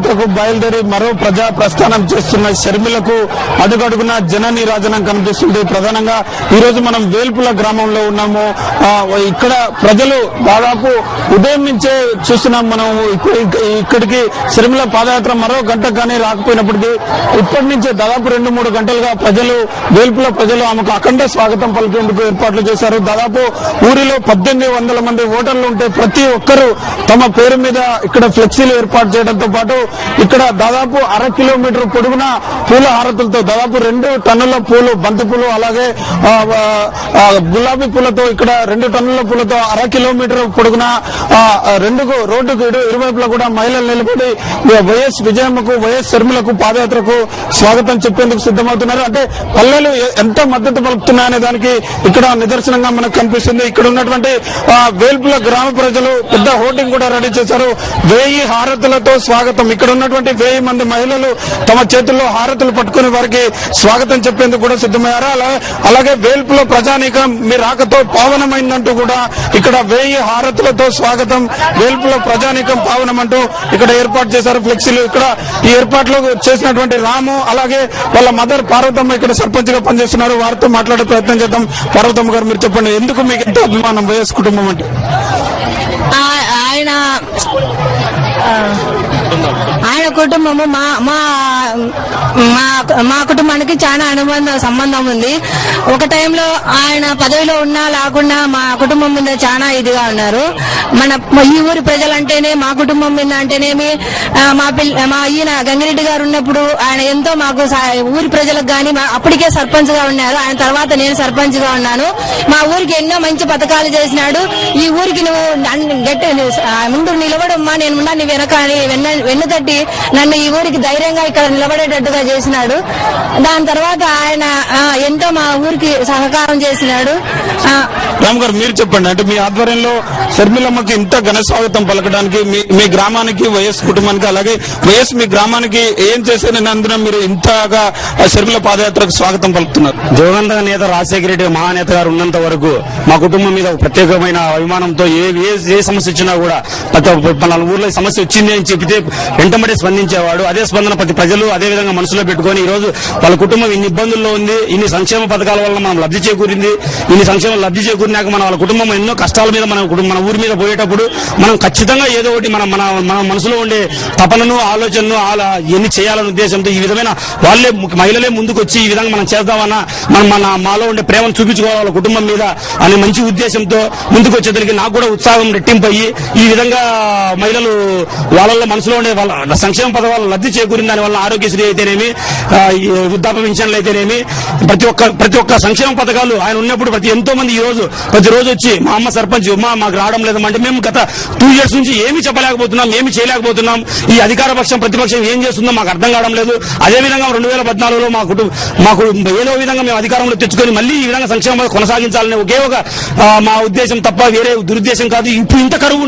పాదయాత్రకు బయలుదేరి మరో ప్రజా ప్రస్థానం చేస్తున్న షర్మిలకు అడుగడుగున జననీరాజనం కనిపిస్తుంది. ప్రధానంగా ఈ రోజు మనం వేల్పుల గ్రామంలో ఉన్నాము. ఇక్కడ ప్రజలు దాదాపు ఉదయం నుంచే చూస్తున్నాం. మనం ఇక్కడికి షర్మిల పాదయాత్ర మరో గంట కానీ రాకపోయినప్పటికీ ఇప్పటి నుంచే దాదాపు 2-3 గంటలుగా వేల్పుల ప్రజలు ఆమెకు అఖండ స్వాగతం పలికేందుకు ఏర్పాట్లు చేశారు. దాదాపు ఊరిలో 1800 మంది ఓటర్లు ఉంటే ప్రతి ఒక్కరూ తమ పేరు మీద ఇక్కడ ఫ్లెక్సీలు ఏర్పాటు చేయడంతో పాటు ఇక్కడ దాదాపు 1/2 కిలోమీటర్ పొడుగున పూల హారతులతో దాదాపు 2 టన్నుల పూలు, బంతి పూలు, అలాగే గులాబీ పూలతో ఇక్కడ 2 టన్నుల పూలతో 1/2 కిలోమీటర్ పొడుగున రోడ్డుకు ఇరువైపులా కూడా మహిళలు నిలబడి వైఎస్ విజయమ్మకు, వైఎస్ షర్మిలకు పాదయాత్రకు స్వాగతం చెప్పేందుకు సిద్దమవుతున్నారు. అంటే పల్లెలు ఎంత మద్దతు పలుకుతున్నాయనే దానికి ఇక్కడ నిదర్శనంగా మనకు కనిపిస్తుంది. ఇక్కడ ఉన్నటువంటి వేల్పుల గ్రామ ప్రజలు పెద్ద హోర్డింగ్ కూడా రెడీ చేశారు. 1000 హారతులతో స్వాగతం. ఇక్కడ ఉన్నటువంటి 1000 మంది మహిళలు తమ చేతుల్లో హారతులు పట్టుకుని వారికి స్వాగతం చెప్పేందుకు కూడా సిద్దమయ్యారు. అలాగే వేల్పుల ప్రజానీకం మీ రాకతో పావనమైందంటూ కూడా ఇక్కడ 1000 హారతులతో స్వాగతం, వేల్పుల ప్రజానీకం పావనమంటూ ఇక్కడ ఏర్పాటు చేశారు ఫ్లెక్సీలు. ఇక్కడ ఈ ఏర్పాట్లు చేసినటువంటి రాము, అలాగే వాళ్ళ మదర్ పార్వతమ్మ ఇక్కడ సర్పంచ్ గా పనిచేస్తున్నారు. వారితో మాట్లాడే ప్రయత్నం చేద్దాం. పార్వతమ్మ గారు, మీరు చెప్పండి, ఎందుకు మీకు ఎంత అభిమానం వైఎస్ కుటుంబం అంటే? ఆయన కుటుంబము మా కుటుంబానికి చాలా సంబంధం ఉంది. ఒక టైంలో ఆయన పదవిలో ఉన్నా లేకుండా మా కుటుంబం మీద చాలా ఇదిగా ఉన్నారు. ఈ ఊరి ప్రజలంటేనే, మా కుటుంబం మీద అంటేనేమి, మా ఈయన గంగిరెడ్డి గారు ఉన్నప్పుడు ఆయన ఎంతో మాకు ఊరి ప్రజలకు గాని అప్పటికే సర్పంచ్ గా ఉన్నారు. ఆయన తర్వాత నేను సర్పంచ్ గా ఉన్నాను. మా ఊరికి ఎన్నో మంచి పథకాలు చేసినాడు. ఈ ఊరికి నువ్వు ముందు నిలబడమ్మా, నేను ఉన్నా నీ వెనక వెన్ను తట్టి నన్ను ఈ ఊరికి ధైర్యంగా ఇక్కడ నిలబడేటట్టుగా చేసినాడు. దాని తర్వాత ఆయన ఎంతో మా ఊరికి సహకారం చేసినాడు. రామ్ గారు, మీరు చెప్పండి, అంటే మీ ఆధ్వర్యంలో షర్మిలమ్మకి ఇంత ఘన స్వాగతం పలకడానికి మీ గ్రామానికి, వైఎస్ కుటుంబానికి, అలాగే వైఎస్ మీ గ్రామానికి ఏం చేసేనందున మీరు ఇంతగా షర్మిల పాదయాత్రకు స్వాగతం పలుకుతున్నారు? దివంగత నేత రాజశేఖర రెడ్డి మహానేత గారు ఉన్నంత వరకు మా కుటుంబం మీద ప్రత్యేకమైన అభిమానంతో ఏ సమస్య వచ్చినా కూడా మన ఊర్లో సమస్య వచ్చింది అని చెప్తే వెంటబడి స్పందించేవాడు. అదే స్పందన ప్రతి ప్రజలు అదే విధంగా మనసులో పెట్టుకుని ఈ రోజు వాళ్ళ కుటుంబం ఇన్ని ఇబ్బందుల్లో ఉంది, ఇన్ని సంక్షేమ పథకాల వల్ల మనం లబ్ధి చేకూరింది. ఇన్ని సంక్షేమం లబ్ధి చేకూరినాక వాళ్ళ కుటుంబం ఎన్నో కష్టాల మీద మన ఊరి మీద పోయేటప్పుడు మనం ఖచ్చితంగా ఏదో ఒకటి మన మనసులో ఉండే తపనను, ఆలోచనను ఎన్ని చేయాలనే ఉద్దేశంతో ఈ విధమైన వాళ్ళే మహిళలే ముందుకు వచ్చి ఈ విధంగా మనం చేద్దామన్నా, మాలో ఉండే ప్రేమను చూపించుకోవాలి వాళ్ళ కుటుంబం మీద అనే మంచి ఉద్దేశంతో ముందుకు వచ్చేసరికి నాకు కూడా ఉత్సాహం రెట్టింపయ్యి ఈ విధంగా మహిళలు వాళ్ళలో మనసులో ఉండే వాళ్ళ సంక్షేమ పథకాలు లబ్ధి చేకూరిన దాని వల్ల ఆరోగ్యశ్రీ అయితేనేమి, వృద్ధాప్య పెన్షన్లు అయితేనేమి, ప్రతి ఒక్క సంక్షేమ పథకాలు ఆయన ఉన్నప్పుడు ఎంతో మంది ప్రతిరోజు వచ్చి మా అమ్మ సర్పంచ్ మాకు రావడం లేదంటే మేము గత 2 years నుంచి ఏమీ చెప్పలేకపోతున్నాం, ఏమీ చేయలేకపోతున్నాం. ఈ అధికార పక్షం ప్రతిపక్షం ఏం చేస్తుందో మాకు అర్థం కావడం లేదు. అదేవిధంగా 2014లో మాకు ఏదో విధంగా మేము అధికారంలో తెచ్చుకొని మళ్ళీ ఈ విధంగా సంక్షేమ కొనసాగించాలనే ఒకే ఒక మా ఉద్దేశం తప్ప వేరే దురుద్దేశం కాదు. ఇప్పుడు ఇంత కరువు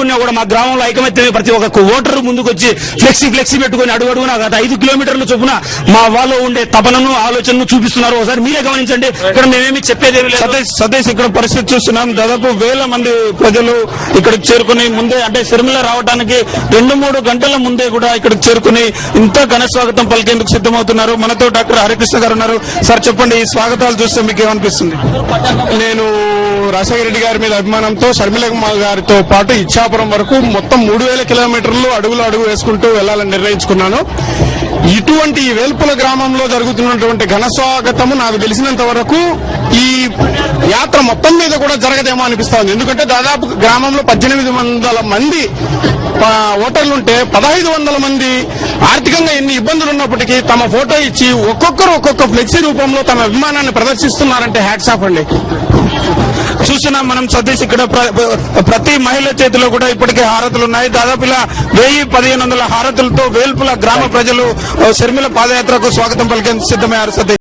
ఉన్నా కూడా మా గ్రామంలో ఐకమత్యమే ప్రతి ఒక్క ఓటరు ముందుకు వచ్చి ఫ్లెక్సీ పెట్టుకుని అడుగున గత 5 కిలోమీటర్ల చొప్పున మా వాళ్ళు ఉండే తపనను, ఆలోచనను చూపిస్తున్నారు. ఒకసారి మీరే గమనించండి. ఇక్కడ మేమేమి చెప్పేదేమి లేదు. సతీష్, ఇక్కడ పరిస్థితి చూస్తున్నాం. దాదాపు 1000 మంది ప్రజలు ఇక్కడికి చేరుకుని ముందే, అంటే షర్మిల రావడానికి 2-3 గంటల ముందే కూడా ఇక్కడికి చేరుకుని ఇంత ఘన స్వాగతం పలికేందుకు సిద్దమవుతున్నారు. మనతో డాక్టర్ హరికృష్ణ గారు ఉన్నారు. సార్ చెప్పండి, ఈ స్వాగతాలు చూస్తే మీకు ఏమనిపిస్తుంది? నేను రాజశేఖర రెడ్డి గారి మీద అభిమానంతో షర్మిలమ్మ గారితో పాటు ఇచ్చాపురం వరకు మొత్తం 3000 కిలోమీటర్లు అడుగు వేసుకుంటూ వెళ్లాలని నిర్ణయించుకున్నాను. ఇటువంటి వేల్పుల గ్రామంలో జరుగుతున్నటువంటి ఘన స్వాగతము నాకు తెలిసినంత వరకు ఈ యాత్ర మొత్తం మీద కూడా జరగదేమో అనిపిస్తోంది. ఎందుకంటే దాదాపు గ్రామంలో 1800 మంది ఓటర్లుంటే 1500 మంది ఆర్థికంగా ఎన్ని ఇబ్బందులు ఉన్నప్పటికీ తమ ఫోటో ఇచ్చి ఒక్కొక్కరు ఒక్కొక్క ఫ్లెక్సీ రూపంలో తమ అభిమానాన్ని ప్రదర్శిస్తున్నారంటే హ్యాట్స్ ఆఫ్ అండి. చూస్తున్నాం మనం సతీష్, ఇక్కడ ప్రతి మహిళ చేతిలో కూడా ఇప్పటికే హారతులు ఉన్నాయి. దాదాపు ఇలా 1000-1500 హారతులతో వేల్పుల గ్రామ ప్రజలు షర్మిల పాదయాత్రకు స్వాగతం పలికేందుకు సిద్దమయ్యారు. సతీష్.